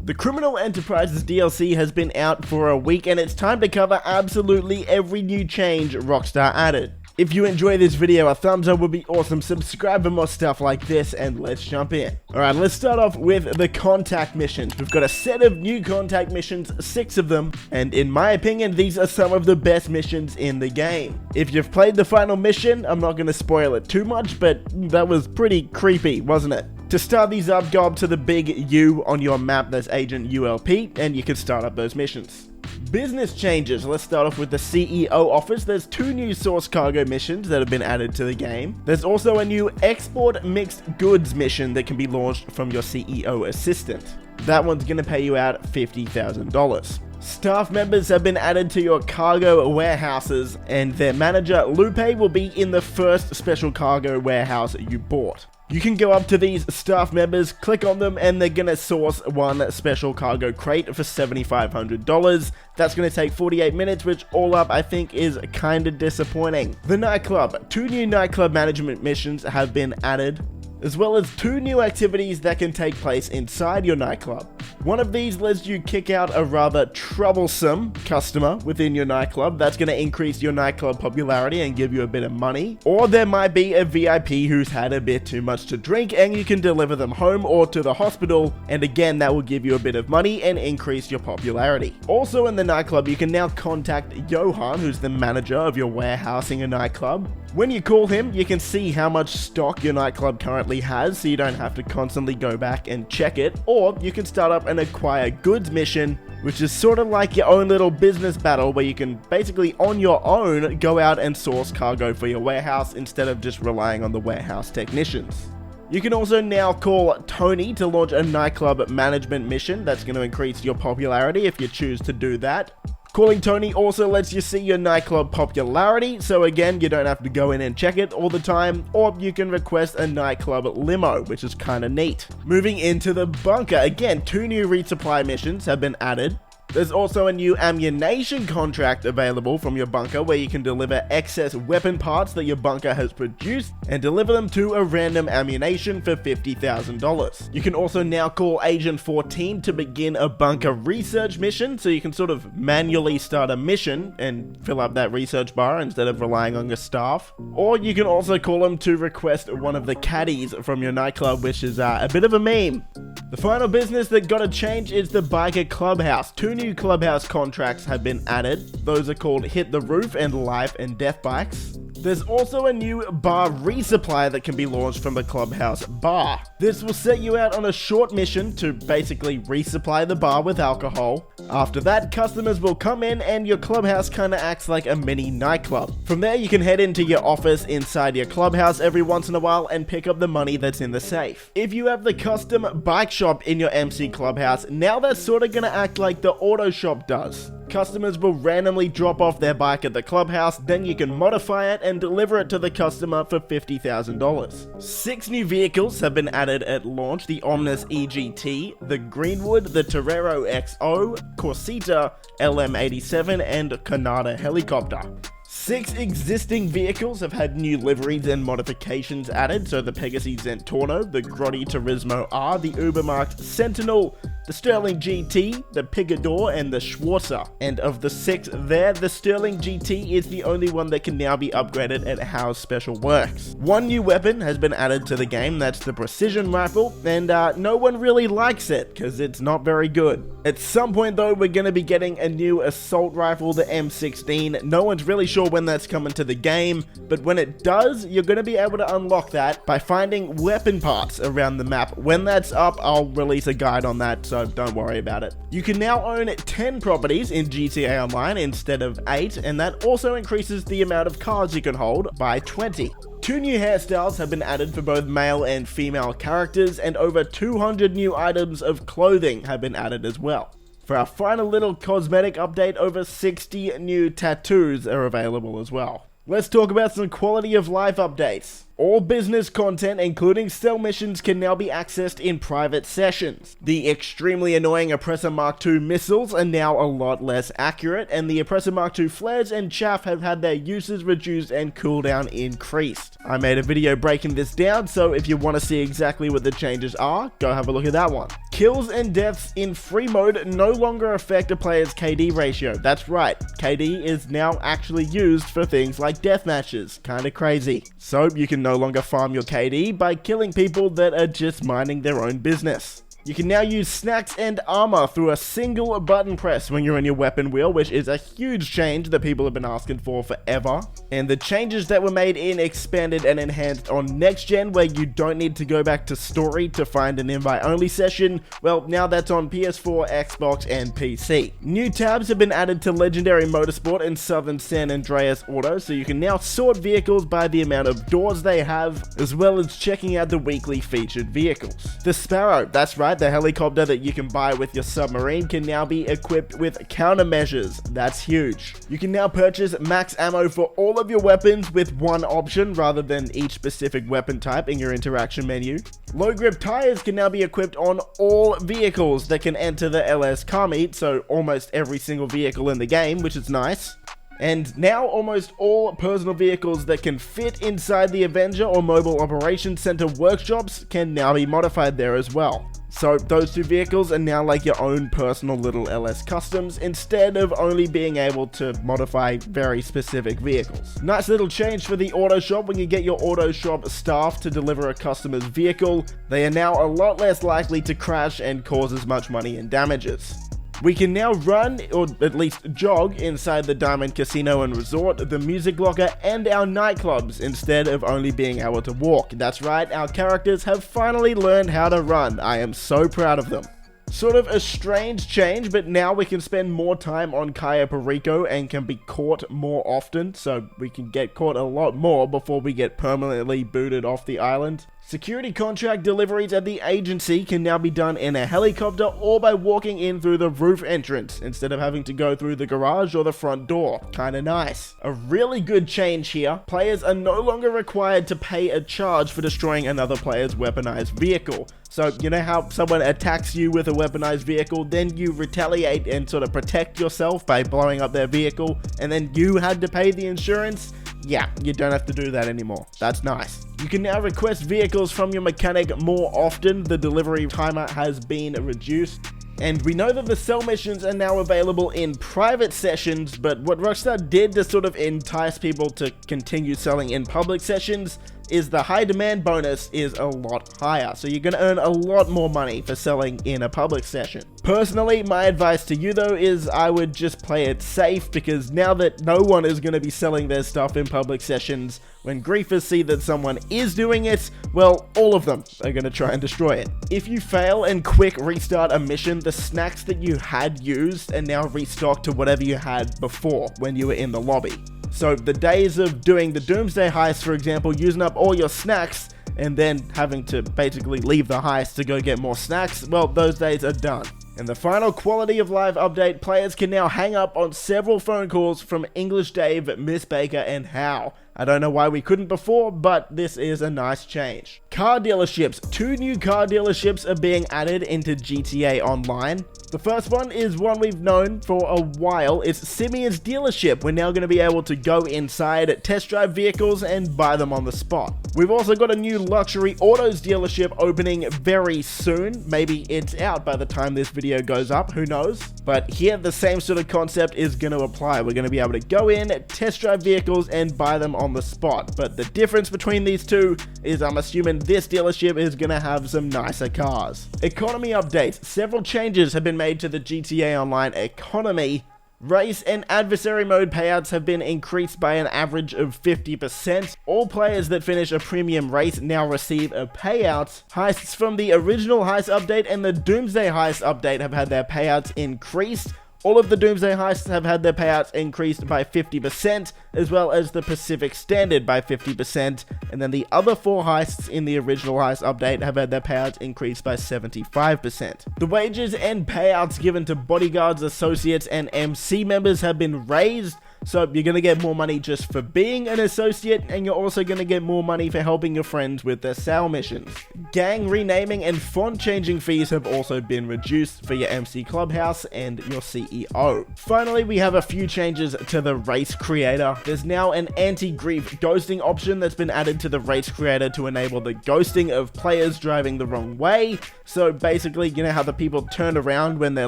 The Criminal Enterprises DLC has been out for a week and it's time to cover absolutely every new change Rockstar added. If you enjoy this video, a thumbs up would be awesome, subscribe for more stuff like this, and let's jump in. Alright, let's start off with the contact missions. We've got a set of new contact missions, 6 of them, and in my opinion, these are some of the best missions in the game. If you've played the final mission, I'm not going to spoil it too much, but that was pretty creepy, wasn't it? To start these up, go up to the big U on your map, that's Agent ULP, and you can start up those missions. Business changes. Let's start off with the CEO office. There's 2 new source cargo missions that have been added to the game. There's also a new export mixed goods mission that can be launched from your CEO assistant. That one's going to pay you out $50,000. Staff members have been added to your cargo warehouses, and their manager, Lupe, will be in the first special cargo warehouse you bought. You can go up to these staff members, click on them, and they're going to source one special cargo crate for $7,500. That's going to take 48 minutes, which all up I think is kind of disappointing. The Nightclub. 2 new Nightclub management missions have been added, as well as 2 new activities that can take place inside your nightclub. One of these lets you kick out a rather troublesome customer within your nightclub. That's going to increase your nightclub popularity and give you a bit of money. Or there might be a VIP who's had a bit too much to drink and you can deliver them home or to the hospital, and again that will give you a bit of money and increase your popularity. Also in the nightclub, you can now contact Johan, who's the manager of your warehousing a nightclub. When you call him, you can see how much stock your nightclub currently has, so you don't have to constantly go back and check it. Or you can start up an acquire goods mission, which is sort of like your own little business battle where you can basically on your own go out and source cargo for your warehouse instead of just relying on the warehouse technicians. You can also now call Tony to launch a nightclub management mission. That's going to increase your popularity if you choose to do that. Calling Tony also lets you see your nightclub popularity, so again, you don't have to go in and check it all the time, or you can request a nightclub limo, which is kinda neat. Moving into the bunker, again, 2 new resupply missions have been added. There's also a new ammunition contract available from your bunker where you can deliver excess weapon parts that your bunker has produced and deliver them to a random ammunition for $50,000. You can also now call Agent 14 to begin a bunker research mission, so you can sort of manually start a mission and fill up that research bar instead of relying on your staff. Or you can also call him to request one of the caddies from your nightclub, which is a bit of a meme. The final business that got to change is the biker clubhouse. 2 new clubhouse contracts have been added. Those are called Hit the Roof and Life and Death Bikes. There's also a new bar resupply that can be launched from the clubhouse bar. This will set you out on a short mission to basically resupply the bar with alcohol. After that, customers will come in and your clubhouse kinda acts like a mini nightclub. From there, you can head into your office inside your clubhouse every once in a while and pick up the money that's in the safe. If you have the custom bike shop in your MC clubhouse, now that's sorta gonna act like the auto shop does. Customers will randomly drop off their bike at the clubhouse, then you can modify it and deliver it to the customer for $50,000. 6 new vehicles have been added at launch: the Omnis EGT, the Greenwood, the Torero XO, Corsita, LM87, and Canada helicopter. 6 existing vehicles have had new liveries and modifications added, so the Pegasi Zentorno, the Grotti Turismo R, the Ubermarkt Sentinel, the Sterling GT, the Pigador, and the Schwarzer. And of the 6 there, the Sterling GT is the only one that can now be upgraded at how Special works. 1 new weapon has been added to the game, that's the Precision Rifle, and no one really likes it, because it's not very good. At some point though, we're going to be getting a new Assault Rifle, the M16. No one's really sure when that's coming to the game, but when it does, you're going to be able to unlock that by finding weapon parts around the map. When that's up, I'll release a guide on that, so don't worry about it. You can now own 10 properties in GTA Online instead of 8, and that also increases the amount of cars you can hold by 20. 2 new hairstyles have been added for both male and female characters, and over 200 new items of clothing have been added as well. For our final little cosmetic update, over 60 new tattoos are available as well. Let's talk about some quality of life updates. All business content, including stealth missions, can now be accessed in private sessions. The extremely annoying Oppressor Mark II missiles are now a lot less accurate, and the Oppressor Mark II flares and chaff have had their uses reduced and cooldown increased. I made a video breaking this down, so if you want to see exactly what the changes are, go have a look at that one. Kills and deaths in free mode no longer affect a player's KD ratio. That's right, KD is now actually used for things like deathmatches. Kinda crazy. So you can no longer farm your KD by killing people that are just minding their own business. You can now use snacks and armor through a single button press when you're in your weapon wheel, which is a huge change that people have been asking for forever. And the changes that were made in Expanded and Enhanced on Next Gen, where you don't need to go back to Story to find an invite-only session, well, now that's on PS4, Xbox, and PC. New tabs have been added to Legendary Motorsport and Southern San Andreas Auto, so you can now sort vehicles by the amount of doors they have, as well as checking out the weekly featured vehicles. The Sparrow, that's right, the helicopter that you can buy with your submarine, can now be equipped with countermeasures. That's huge. You can now purchase max ammo for all of your weapons with one option rather than each specific weapon type in your interaction menu. Low grip tires can now be equipped on all vehicles that can enter the LS car meet, so almost every single vehicle in the game, which is nice. And now almost all personal vehicles that can fit inside the Avenger or Mobile Operations Center workshops can now be modified there as well. So those two vehicles are now like your own personal little LS customs, instead of only being able to modify very specific vehicles. Nice little change for the auto shop. When you get your auto shop staff to deliver a customer's vehicle, they are now a lot less likely to crash and cause as much money in damages. We can now run, or at least jog, inside the Diamond Casino and Resort, the Music Locker, and our nightclubs, instead of only being able to walk. That's right, our characters have finally learned how to run. I am so proud of them. Sort of a strange change, but now we can spend more time on Cayo Perico and can be caught more often, so we can get caught a lot more before we get permanently booted off the island. Security contract deliveries at the agency can now be done in a helicopter or by walking in through the roof entrance instead of having to go through the garage or the front door. Kinda nice. A really good change here. Players are no longer required to pay a charge for destroying another player's weaponized vehicle. So you know how someone attacks you with a weaponized vehicle, then you retaliate and sort of protect yourself by blowing up their vehicle, and then you had to pay the insurance? Yeah, you don't have to do that anymore. That's nice. You can now request vehicles from your mechanic more often. The delivery timer has been reduced. And we know that the sell missions are now available in private sessions, but what Rockstar did to sort of entice people to continue selling in public sessions is the high demand bonus is a lot higher, so you're going to earn a lot more money for selling in a public session. Personally, my advice to you though is I would just play it safe, because now that no one is going to be selling their stuff in public sessions, when griefers see that someone is doing it, well, all of them are going to try and destroy it. If you fail and quick restart a mission, the snacks that you had used are now restocked to whatever you had before when you were in the lobby. So the days of doing the Doomsday Heist, for example, using up all your snacks and then having to basically leave the heist to go get more snacks, well, those days are done. In the final quality of life update, players can now hang up on several phone calls from English Dave, Miss Baker, and Hal. I don't know why we couldn't before, but this is a nice change. Car dealerships. 2 new car dealerships are being added into GTA Online. The first one is one we've known for a while. It's Simeon's dealership. We're now going to be able to go inside, test drive vehicles, and buy them on the spot. We've also got a new luxury autos dealership opening very soon. Maybe it's out by the time this video goes up, who knows? But here the same sort of concept is going to apply. We're going to be able to go in, test drive vehicles, and buy them on the spot. But the difference between these two is I'm assuming this dealership is going to have some nicer cars. Economy updates. Several changes have been made to the GTA Online economy. Race and adversary mode payouts have been increased by an average of 50%. All players that finish a premium race now receive a payout. Heists from the original Heist update and the Doomsday Heist update have had their payouts increased. All of the Doomsday Heists have had their payouts increased by 50%, as well as the Pacific Standard by 50%, and then the other 4 heists in the original Heist update have had their payouts increased by 75%. The wages and payouts given to bodyguards, associates, and MC members have been raised. So you're gonna get more money just for being an associate, and you're also gonna get more money for helping your friends with their sale missions. Gang renaming and font changing fees have also been reduced for your MC Clubhouse and your CEO. Finally, we have a few changes to the race creator. There's now an anti-grief ghosting option that's been added to the race creator to enable the ghosting of players driving the wrong way. So basically, you know how the people turn around when they're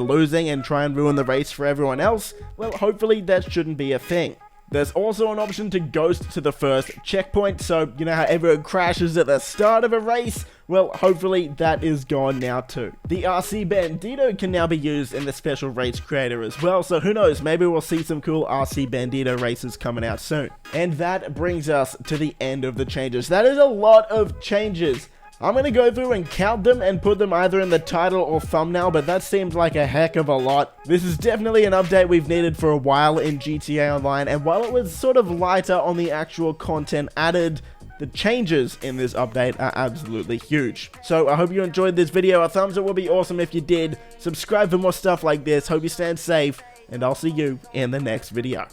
losing and try and ruin the race for everyone else? Well, hopefully that shouldn't be a thing. There's also an option to ghost to the first checkpoint, so you know how everyone crashes at the start of a race? Well, hopefully that is gone now too. The RC Bandito can now be used in the special race creator as well, so who knows, maybe we'll see some cool RC Bandito races coming out soon. And that brings us to the end of the changes. That is a lot of changes. I'm gonna go through and count them and put them either in the title or thumbnail, but that seems like a heck of a lot. This is definitely an update we've needed for a while in GTA Online, and while it was sort of lighter on the actual content added, the changes in this update are absolutely huge. So I hope you enjoyed this video. A thumbs up would be awesome if you did. Subscribe for more stuff like this. Hope you stand safe, and I'll see you in the next video.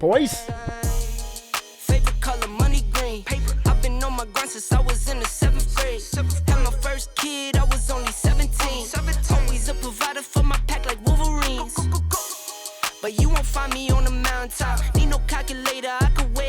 Boys! Favorite color, money green. I've been on my grind since I was in the 7th grade. Had my first kid, I was only 17. Always a provider for my pack like Wolverines. But you won't find me on the mountaintop.